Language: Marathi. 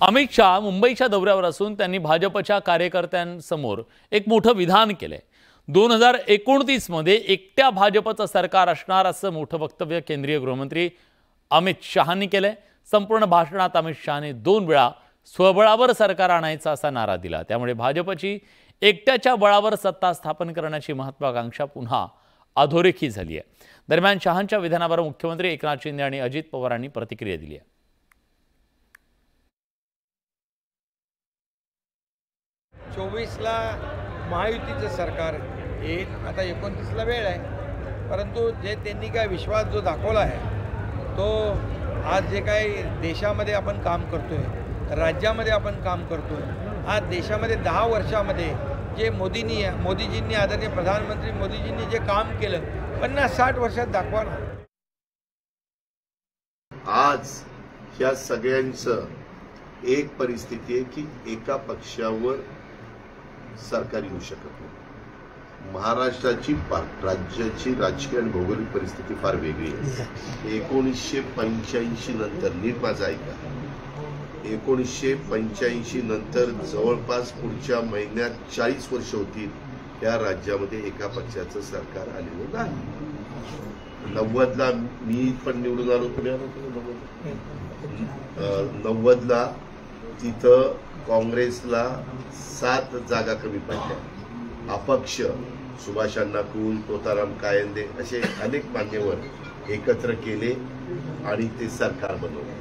अमित शहा मुंबईच्या दौऱ्यावर असून त्यांनी भाजपच्या कार्यकर्त्यांसमोर एक मोठं विधान केलंय। 2029 मध्ये एकट्या भाजपचं सरकार असणार असं मोठं वक्तव्य केंद्रीय गृहमंत्री अमित शहांनी केलंय। संपूर्ण भाषणात अमित शहाने 2 वेळा स्वबळावर सरकार आणायचा असा नारा दिला। त्यामुळे भाजपची एकट्याच्या बळावर सत्ता स्थापन करण्याची महत्त्वाकांक्षा पुन्हा अधोरेखित झाली आहे। दरम्यान शहांच्या विधानावर मुख्यमंत्री एकनाथ शिंदे आणि अजित पवारांनी प्रतिक्रिया दिली आहे। 24ला महायुतीचं सरकार येईल, आता 29ला वेळ आहे, परंतु जे त्यांनी काय विश्वास जो दाखवला आहे तो आज जे काही देशामध्ये आपण काम करतोय, राज्यामध्ये आपण काम करतोय, आज देशामध्ये 10 वर्षामध्ये जे मोदीजींनी आदरणीय प्रधानमंत्री मोदीजींनी जे काम केलं 50-60 वर्षात दाखवा ना। आज ह्या सगळ्यांचं एक परिस्थिती आहे की एका पक्षावर सरकार येऊ शकत नाही। महाराष्ट्राची राज्याची राजकीय आणि भौगोलिक परिस्थिती फार वेगळी आहे। 1985 नंतर नीट माझा ऐका, 1985 नंतर जवळपास पुढच्या महिन्यात 40 वर्ष होतील या राज्यामध्ये एका पक्षाचं सरकार आलेलं नाही। 90ला मी पण निवडून आलो, पुण्याला 90ला तिथं काँग्रेसला 7 जागा कमी पडल्या। अपक्ष सुभाष अण्णा कुल, तोताराम कायंदे असे अनेक मान्यवर एकत्र केले आणि ते सरकार बनवले।